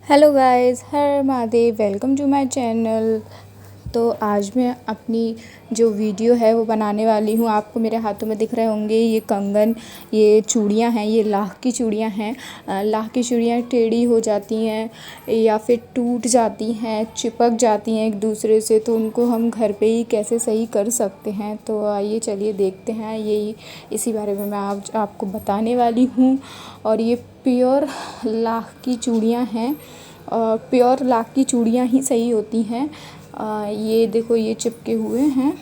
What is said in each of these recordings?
Hello guys, Har Mahadev, welcome to my channel. तो आज मैं अपनी जो वीडियो है वो बनाने वाली हूँ। आपको मेरे हाथों में दिख रहे होंगे ये कंगन, ये चूड़ियाँ हैं, ये लाख की चूड़ियाँ हैं। लाख की चूड़ियाँ टेढ़ी हो जाती हैं या फिर टूट जाती हैं, चिपक जाती हैं एक दूसरे से, तो उनको हम घर पे ही कैसे सही कर सकते हैं। तो आइए चलिए देखते हैं, यही इसी बारे में मैं आज आपको बताने वाली हूँ। और ये प्योर लाख की चूड़ियाँ हैं, प्योर लाख की चूड़ियाँ ही सही होती हैं। ये देखो, ये चिपके हुए हैं,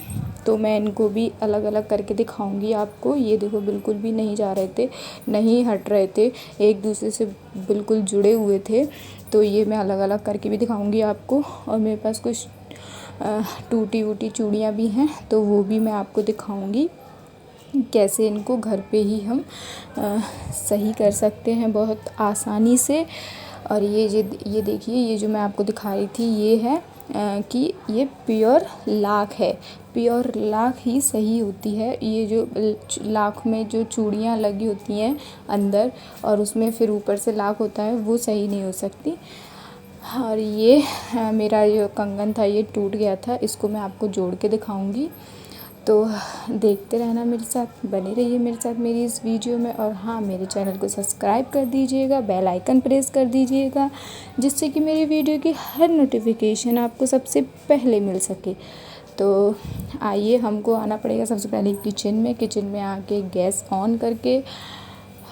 तो मैं इनको भी अलग अलग करके दिखाऊंगी आपको। ये देखो, बिल्कुल भी नहीं जा रहे थे, नहीं हट रहे थे, एक दूसरे से बिल्कुल जुड़े हुए थे। तो ये मैं अलग अलग करके भी दिखाऊंगी आपको। और मेरे पास कुछ टूटी वूटी चूड़ियाँ भी हैं, तो वो भी मैं आपको दिखाऊंगी कैसे इनको घर पे ही हम सही कर सकते हैं बहुत आसानी से। और ये देखिए, ये जो मैं आपको दिखा रही थी ये है कि ये प्योर लाख है। प्योर लाख ही सही होती है। ये जो लाख में जो चूड़ियाँ लगी होती हैं अंदर और उसमें फिर ऊपर से लाख होता है, वो सही नहीं हो सकती। और ये मेरा जो कंगन था ये टूट गया था, इसको मैं आपको जोड़ के दिखाऊंगी। तो देखते रहना मेरे साथ, बने रहिए मेरे साथ मेरी इस वीडियो में। और हाँ, मेरे चैनल को सब्सक्राइब कर दीजिएगा, बेल आइकन प्रेस कर दीजिएगा, जिससे कि मेरी वीडियो की हर नोटिफिकेशन आपको सबसे पहले मिल सके। तो आइए, हमको आना पड़ेगा सबसे पहले किचन में आके गैस ऑन करके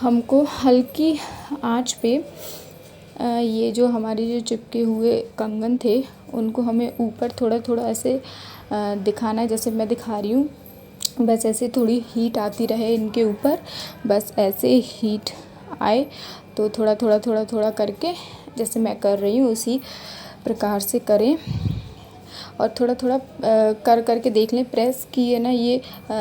हमको हल्की आंच पे ये जो हमारे जो चिपके हुए कंगन थे उनको हमें ऊपर थोड़ा थोड़ा ऐसे दिखाना है, जैसे मैं दिखा रही हूँ। बस ऐसे थोड़ी हीट आती रहे इनके ऊपर, बस ऐसे हीट आए तो थोड़ा थोड़ा करके जैसे मैं कर रही हूँ उसी प्रकार से करें। और थोड़ा थोड़ा कर के देख लें, प्रेस किए ना, ये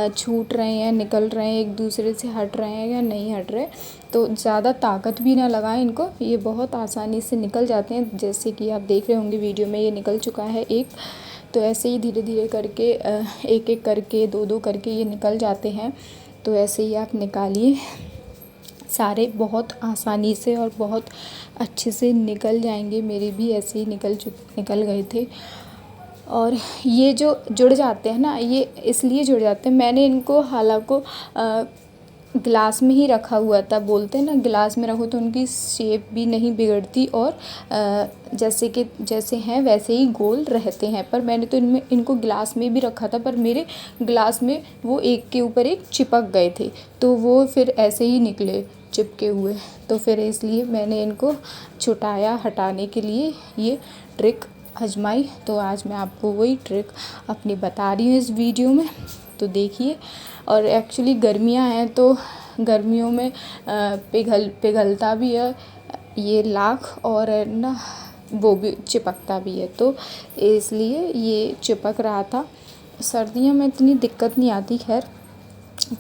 छूट रहे हैं, निकल रहे हैं, एक दूसरे से हट रहे हैं या नहीं हट रहे। तो ज़्यादा ताकत भी ना लगाएं इनको, ये बहुत आसानी से निकल जाते हैं। जैसे कि आप देख रहे होंगे वीडियो में, ये निकल चुका है एक। तो ऐसे ही धीरे धीरे करके एक एक करके, दो दो करके ये निकल जाते हैं। तो ऐसे ही आप निकालिए सारे, बहुत आसानी से और बहुत अच्छे से निकल जाएंगे। मेरे भी ऐसे ही निकल गए थे। और ये जो जुड़ जाते हैं ना, ये इसलिए जुड़ जाते हैं, मैंने इनको हालांकि गिलास में ही रखा हुआ था। बोलते हैं ना, गिलास में रखो तो उनकी शेप भी नहीं बिगड़ती और जैसे हैं वैसे ही गोल रहते हैं। पर मैंने तो इनको गिलास में भी रखा था, पर मेरे गिलास में वो एक के ऊपर एक चिपक गए थे, तो वो फिर ऐसे ही निकले चिपके हुए। तो फिर इसलिए मैंने इनको छुटाया, हटाने के लिए ये ट्रिक आजमाई। तो आज मैं आपको वही ट्रिक अपनी बता रही हूँ इस वीडियो में, तो देखिए। और एक्चुअली गर्मियाँ हैं तो गर्मियों में पिघलता भी है ये लाख, और ना वो भी चिपकता भी है, तो इसलिए ये चिपक रहा था। सर्दियों में इतनी दिक्कत नहीं आती, खैर।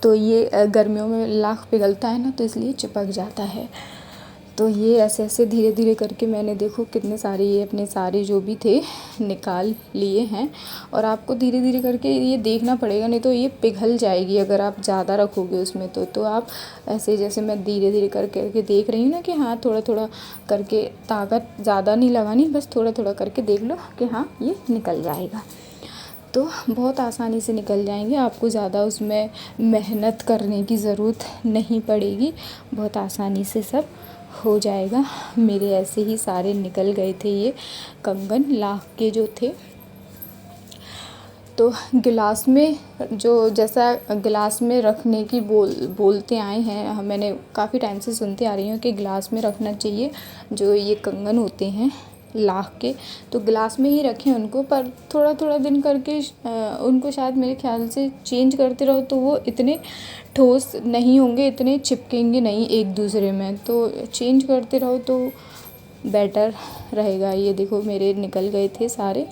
तो ये गर्मियों में लाख पिघलता है ना, तो इसलिए चिपक जाता है। तो ये ऐसे ऐसे धीरे धीरे करके मैंने, देखो कितने सारे ये अपने सारे जो भी थे निकाल लिए हैं। और आपको धीरे धीरे करके ये देखना पड़ेगा, नहीं तो ये पिघल जाएगी अगर आप ज़्यादा रखोगे उसमें। तो आप ऐसे, जैसे मैं धीरे धीरे करके देख रही हूँ ना कि हाँ, थोड़ा थोड़ा करके, ताकत ज़्यादा नहीं लगानी, बस थोड़ा थोड़ा करके देख लो कि हाँ ये निकल जाएगा। तो बहुत आसानी से निकल जाएंगे, आपको ज़्यादा उसमें मेहनत करने की ज़रूरत नहीं पड़ेगी, बहुत आसानी से सब हो जाएगा। मेरे ऐसे ही सारे निकल गए थे ये कंगन लाख के जो थे। तो गिलास में, जो जैसा गिलास में रखने की बोलते आए हैं, मैंने काफ़ी टाइम से सुनते आ रही हूँ कि गिलास में रखना चाहिए जो ये कंगन होते हैं लाख के। तो गिलास में ही रखें उनको, पर थोड़ा थोड़ा दिन करके उनको शायद मेरे ख्याल से चेंज करते रहो तो वो इतने ठोस नहीं होंगे, इतने चिपकेंगे नहीं एक दूसरे में। तो चेंज करते रहो तो बेटर रहेगा। ये देखो, मेरे निकल गए थे सारे,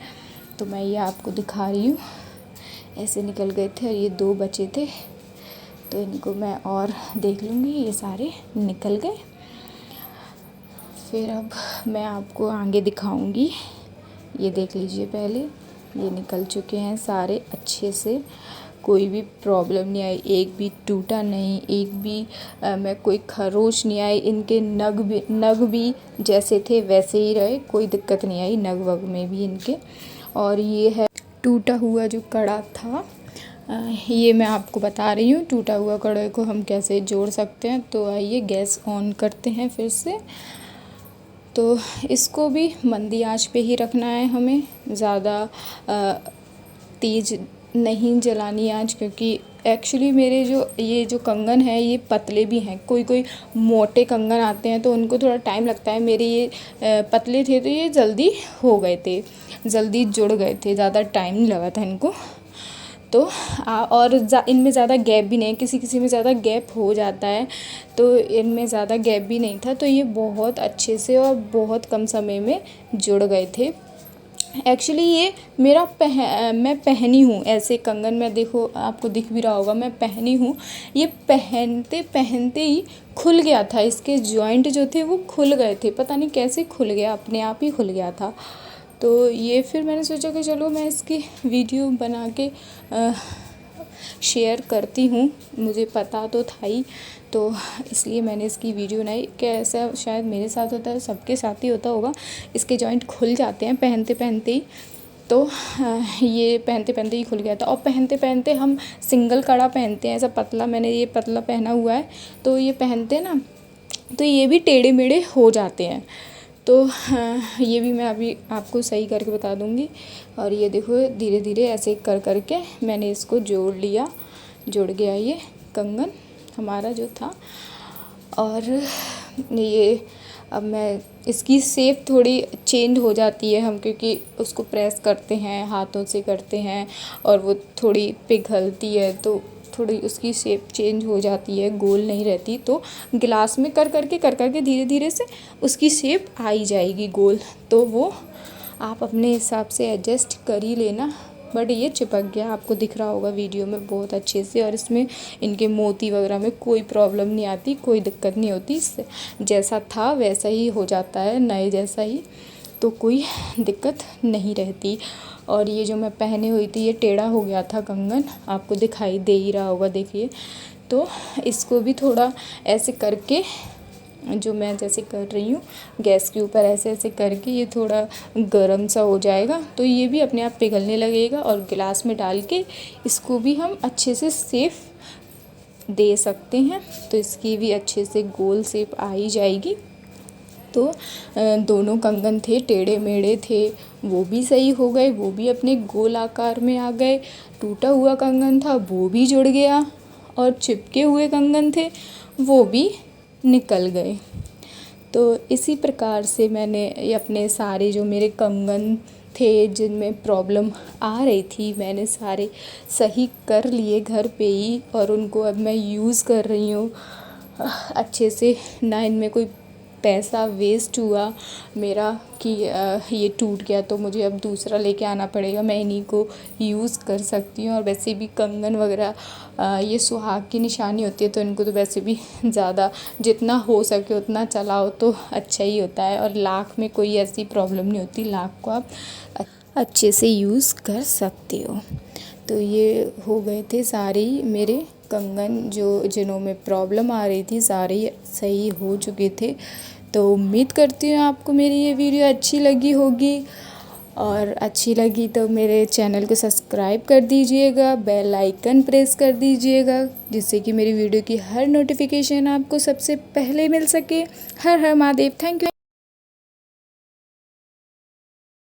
तो मैं ये आपको दिखा रही हूँ, ऐसे निकल गए थे। और ये दो बचे थे, तो इनको मैं और देख लूँगी। ये सारे निकल गए। फिर अब मैं आपको आगे दिखाऊंगी, ये देख लीजिए। पहले ये निकल चुके हैं सारे अच्छे से, कोई भी प्रॉब्लम नहीं आई, एक भी टूटा नहीं, एक भी में कोई खरोच नहीं आई। इनके नग भी जैसे थे वैसे ही रहे, कोई दिक्कत नहीं आई नग वग में भी इनके। और ये है टूटा हुआ जो कड़ा था, ये मैं आपको बता रही हूँ टूटा हुआ कड़े को हम कैसे जोड़ सकते हैं। तो आइए गैस ऑन करते हैं फिर से। तो इसको भी मंदी आंच पे ही रखना है हमें, ज़्यादा तेज़ नहीं जलानी आंच, क्योंकि एक्चुअली मेरे ये जो कंगन है ये पतले भी हैं। कोई मोटे कंगन आते हैं तो उनको थोड़ा टाइम लगता है, मेरे ये पतले थे तो ये जल्दी हो गए थे, जल्दी जुड़ गए थे, ज़्यादा टाइम नहीं लगा था इनको। तो और इनमें ज़्यादा गैप भी नहीं, किसी में ज़्यादा गैप हो जाता है, तो इनमें ज़्यादा गैप भी नहीं था। तो ये बहुत अच्छे से और बहुत कम समय में जुड़ गए थे। एक्चुअली ये मेरा मैं पहनी हूँ ऐसे कंगन में, देखो आपको दिख भी रहा होगा मैं पहनी हूँ। ये पहनते पहनते ही खुल गया था, इसके जॉइंट जो थे वो खुल गए थे, पता नहीं कैसे खुल गया, अपने आप ही खुल गया था। तो ये फिर मैंने सोचा कि चलो मैं इसकी वीडियो बना के शेयर करती हूँ, मुझे पता तो था ही, तो इसलिए मैंने इसकी वीडियो बनाई। कि ऐसा शायद मेरे साथ होता है, सबके साथ ही होता होगा, इसके जॉइंट खुल जाते हैं पहनते पहनते ही। तो ये पहनते पहनते ही खुल गया था। और पहनते पहनते हम सिंगल कड़ा पहनते हैं, ऐसा पतला, मैंने ये पतला पहना हुआ है, तो ये पहनते ना तो ये भी टेढ़े मेढ़े हो जाते हैं। तो ये भी मैं अभी आपको सही करके बता दूँगी। और ये देखो धीरे धीरे ऐसे कर कर के मैंने इसको जोड़ लिया, जुड़ गया ये कंगन हमारा जो था। और ये अब मैं इसकी शेप थोड़ी चेंज हो जाती है हम, क्योंकि उसको प्रेस करते हैं, हाथों से करते हैं और वो थोड़ी पिघलती है, तो थोड़ी उसकी शेप चेंज हो जाती है, गोल नहीं रहती। तो गिलास में कर करके धीरे धीरे से उसकी शेप आ ही जाएगी गोल। तो वो आप अपने हिसाब से एडजस्ट कर ही लेना। बट ये चिपक गया, आपको दिख रहा होगा वीडियो में बहुत अच्छे से। और इसमें इनके मोती वगैरह में कोई प्रॉब्लम नहीं आती, कोई दिक्कत नहीं होती, इससे जैसा था वैसा ही हो जाता है, नए जैसा ही, तो कोई दिक्कत नहीं रहती। और ये जो मैं पहने हुई थी ये टेढ़ा हो गया था कंगन, आपको दिखाई दे ही रहा होगा, देखिए। तो इसको भी थोड़ा ऐसे करके, जो मैं जैसे कर रही हूँ गैस के ऊपर ऐसे ऐसे करके, ये थोड़ा गर्म सा हो जाएगा तो ये भी अपने आप पिघलने लगेगा। और गिलास में डाल के इसको भी हम अच्छे से शेप दे सकते हैं, तो इसकी भी अच्छे से गोल शेप आ ही जाएगी। तो दोनों कंगन थे टेढ़े मेढ़े थे, वो भी सही हो गए, वो भी अपने गोल आकार में आ गए। टूटा हुआ कंगन था वो भी जुड़ गया, और चिपके हुए कंगन थे वो भी निकल गए। तो इसी प्रकार से मैंने ये अपने सारे जो मेरे कंगन थे जिनमें प्रॉब्लम आ रही थी, मैंने सारे सही कर लिए घर पे ही, और उनको अब मैं यूज़ कर रही हूँ अच्छे से। ना इनमें कोई पैसा वेस्ट हुआ मेरा कि ये टूट गया तो मुझे अब दूसरा लेके आना पड़ेगा, मैं इन्हीं को यूज़ कर सकती हूँ। और वैसे भी कंगन वगैरह ये सुहाग की निशानी होती है, तो इनको तो वैसे भी ज़्यादा जितना हो सके उतना चलाओ तो अच्छा ही होता है। और लाख में कोई ऐसी प्रॉब्लम नहीं होती, लाख को आप अच्छे से यूज़ कर सकते हो। तो ये हो गए थे सारे मेरे कंगन जो जिन्हों में प्रॉब्लम आ रही थी, सारे सही हो चुके थे। तो उम्मीद करती हूँ आपको मेरी ये वीडियो अच्छी लगी होगी, और अच्छी लगी तो मेरे चैनल को सब्सक्राइब कर दीजिएगा, बेल आइकन प्रेस कर दीजिएगा, जिससे कि मेरी वीडियो की हर नोटिफिकेशन आपको सबसे पहले मिल सके। हर हर महादेव, थैंक यू।